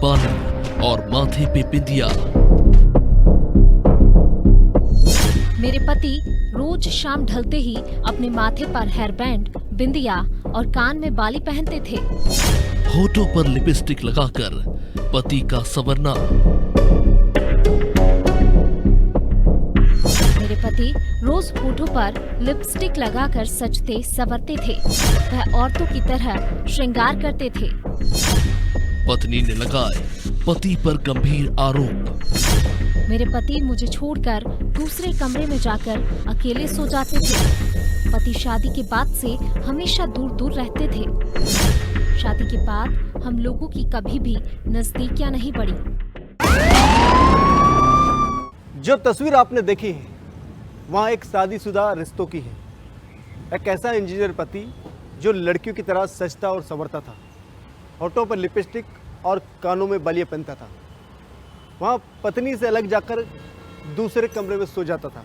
बाली और माथे पे बिंदिया। मेरे पति रोज शाम ढलते ही अपने माथे पर हेयर बैंड, बिंदिया और कान में बाली पहनते थे। होठों पर लिपस्टिक लगाकर पति का संवरना। मेरे पति रोज होठों पर लिपस्टिक लगाकर सजते संवरते थे। वह औरतों की तरह श्रृंगार करते थे। पत्नी ने लगाए पति पर गंभीर आरोप। मेरे पति मुझे छोड़कर दूसरे कमरे में जाकर अकेले सो जाते थे। पति शादी के बाद से हमेशा दूर दूर रहते थे। शादी के बाद हम लोगों की कभी भी नजदीकियां नहीं बढ़ी। जो तस्वीर आपने देखी है वहाँ एक शादीशुदा रिश्तों की है। एक ऐसा इंजीनियर पति जो लड़कियों की तरह सजता और संवरता था, होठों पर लिपस्टिक और कानों में बालियां पहनता था। वहाँ पत्नी से अलग जाकर दूसरे कमरे में सो जाता था।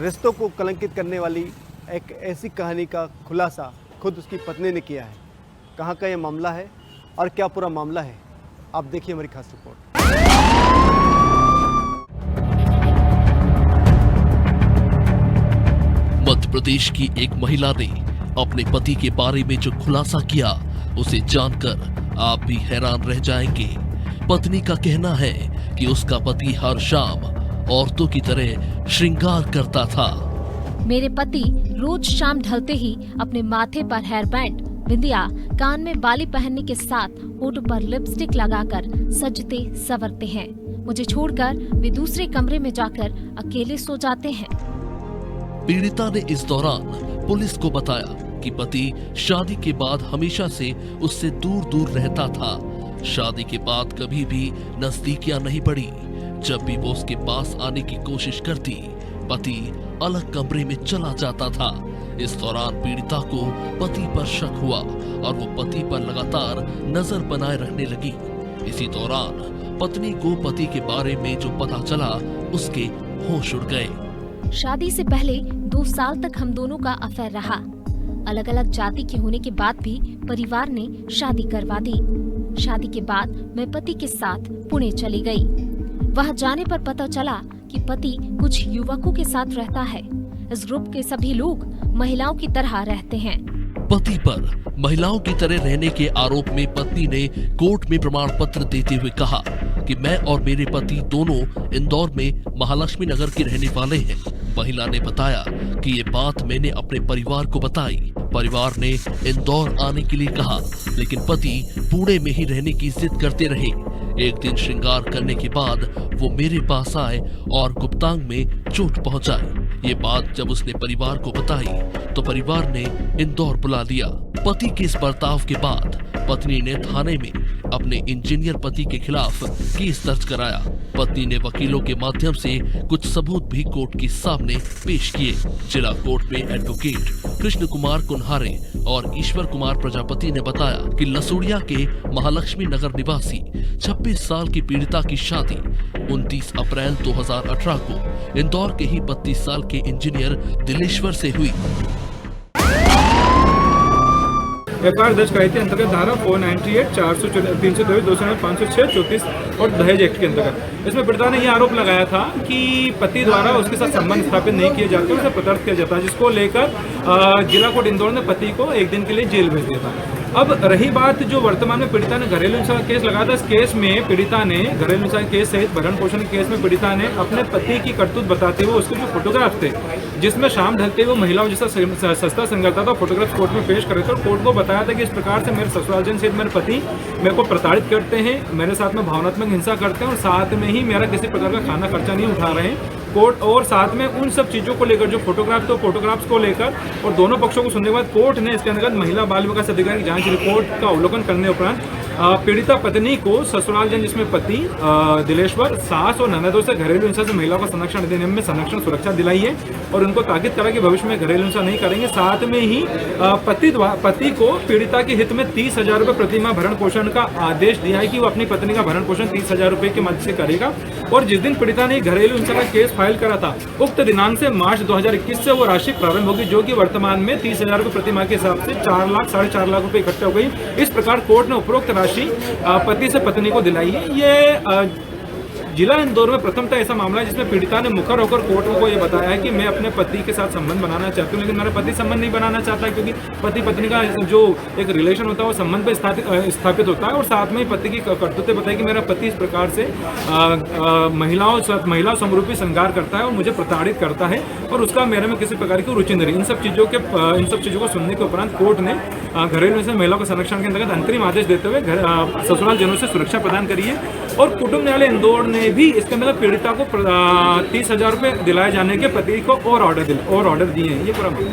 रिश्तों को कलंकित करने वाली एक ऐसी कहानी का खुलासा खुद उसकी पत्नी ने किया है। कहाँ का ये मामला है और क्या पूरा मामला है, आप देखिए हमारी खास रिपोर्ट। मध्य प्रदेश की एक महिला ने अपने पति के बारे में जो खुलासा किया उसे जानकर आप भी हैरान रह जाएंगे। पत्नी का कहना है कि उसका पति हर शाम औरतों की तरह श्रृंगार करता था। मेरे पति रोज शाम ढलते ही अपने माथे पर हेयर बैंड, बिंदिया, कान में बाली पहनने के साथ होठों पर लिपस्टिक लगाकर सजते संवरते हैं। मुझे छोड़कर वे दूसरे कमरे में जाकर अकेले सो जाते हैं। पीड़िता ने इस दौरान पुलिस को बताया कि पति शादी के बाद हमेशा से उससे दूर दूर रहता था। शादी के बाद कभी भी नजदीकियां नहीं बढ़ी। जब भी वो उसके पास आने की कोशिश करती, पति अलग कमरे में चला जाता था। इस दौरान पीड़िता को पति पर शक हुआ और वो पति पर लगातार नजर बनाए रखने लगी। इसी दौरान पत्नी को पति के बारे में जो पता चला, उसके होश उड़ गए। शादी से पहले 2 साल तक हम दोनों का अफेयर रहा। अलग अलग जाति के होने के बाद भी परिवार ने शादी करवा दी। शादी के बाद मैं पति के साथ पुणे चली गई। वहां जाने पर पता चला कि पति कुछ युवकों के साथ रहता है। इस ग्रुप के सभी लोग महिलाओं की तरह रहते हैं। पति पर महिलाओं की तरह रहने के आरोप में पत्नी ने कोर्ट में प्रमाण पत्र देते हुए कहा कि मैं और मेरे पति दोनों इंदौर में महालक्ष्मी नगर के रहने वाले हैं। महिला ने बताया कि ये बात मैंने अपने परिवार को बताई। परिवार ने इंदौर आने के लिए कहा, लेकिन पति पुणे में ही रहने की जिद करते रहे। एक दिन श्रृंगार करने के बाद वो मेरे पास आए और गुप्तांग में चोट पहुंचाई। ये बात जब उसने परिवार को बताई तो परिवार ने इंदौर बुला लिया। पति के इस बर्ताव के बाद पत्नी ने थाने में अपने इंजीनियर पति के खिलाफ केस दर्ज कराया। पत्नी ने वकीलों के माध्यम से कुछ सबूत भी कोर्ट के सामने पेश किए। जिला कोर्ट में एडवोकेट कृष्ण कुमार कुन्हारे और ईश्वर कुमार प्रजापति ने बताया कि लसूड़िया के महालक्ष्मी नगर निवासी 26 साल की पीड़िता की शादी 29 अप्रैल 2018 को इंदौर के ही 32 साल के इंजीनियर दिलेश्वर से हुई। एफआईआर दर्ज कराई थी अंतर्गत धारा 498, 324, 209, 506, 34 और दहेज एक्ट के अंतर्गत। इसमें पीड़िता ने यह आरोप लगाया था कि पति द्वारा उसके साथ संबंध स्थापित नहीं किए जाते, उसे प्रताड़ित किया जाता, जिसको लेकर जिला कोर्ट इंदौर ने पति को 1 दिन के लिए जेल भेज दिया था। अब रही बात जो वर्तमान में पीड़िता ने घरेलू हिंसा का केस लगाया था, इस केस में पीड़िता ने घरेलू हिंसा के केस सहित भरण पोषण के केस में पीड़िता ने अपने पति की करतूत बताते हुए उसके जो फोटोग्राफ थे, जिसमें शाम ढलते हुए महिलाओं जैसा सस्ता संगलता था, फोटोग्राफ कोर्ट में पेश करे थे और कोर्ट को बताया था कि इस प्रकार से मेरे ससुरालजन सहित मेरे पति मेरे को प्रताड़ित करते हैं, मेरे साथ में भावनात्मक हिंसा करते हैं और साथ में ही मेरा किसी प्रकार का खाना खर्चा नहीं उठा रहे हैं। कोर्ट और साथ में उन सब चीजों को लेकर जो फोटोग्राफ तो फोटोग्राफ्स को लेकर और दोनों पक्षों को सुनने के बाद कोर्ट ने इसके अंतर्गत महिला बाल विकास अधिकारी की जांच रिपोर्ट का अवलोकन करने उपरांत पीड़िता पत्नी को ससुरालजन जिसमें पति दिलेश्वर, सास और ननदों से घरेलू हिंसा से महिलाओं का संरक्षण अधिनियम में संरक्षण सुरक्षा दिलाई है और उनको ताकीद करा कि भविष्य में घरेलू हिंसा नहीं करेंगे। साथ में ही पति को पीड़िता के हित में 30,000 रुपये प्रतिमाह भरण पोषण का आदेश दिया है कि वो अपनी पत्नी का भरण पोषण 30,000 रुपये की मदद से करेगा। और जिस दिन पीड़िता ने घरेलू हिंसा का केस फाइल करा था, उक्त दिनांक से मार्च 2021 से वो राशि प्रारंभ होगी, जो कि वर्तमान में 30,000 रुपये प्रतिमाह के हिसाब से 4 लाख, 4.5 लाख रुपए इकट्ठे हो गई। इस प्रकार कोर्ट ने उपरोक्त राशि पति से पत्नी को दिलाई है। ये जिला इंदौर में प्रथमतः ऐसा मामला है जिसमें पीड़िता ने मुखर होकर कोर्ट को ये बताया है कि मैं अपने पति के साथ संबंध बनाना चाहती हूँ, लेकिन मेरा पति संबंध नहीं बनाना चाहता, क्योंकि पति पत्नी का जो एक रिलेशन होता है वो संबंध पे स्थापित होता है। और साथ में ही पति की कर्तव्य बताई कि मेरा पति इस प्रकार से महिला समरूपी श्रृंगार करता है और मुझे प्रताड़ित करता है और उसका मेरे में किसी प्रकार की रुचि नहीं रही। इन सब चीज़ों को सुनने के उपरांत कोर्ट ने घरेलू से महिला को संरक्षण के अंतर्गत अंतरिम आदेश देते हुए ससुराल जनों से सुरक्षा प्रदान करी है। और कुटुंब न्यायालय इंदौर ने भी इसके अंदर पीड़िता को 30,000 रुपये दिलाए जाने के पति को और ऑर्डर दिए हैं। ये पूरा मामला।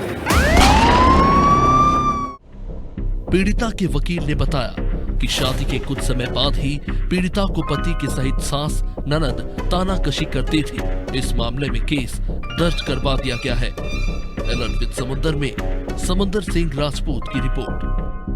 पीड़िता के वकील ने बताया कि शादी के कुछ समय बाद ही पीड़िता को पति के सहित सास ननद तानाकशी करती थी। इस मामले में केस दर्ज करवा दिया गया है। एलर्ट विद समुंदर में समुंदर सिंह राजपूत की रिपोर्ट।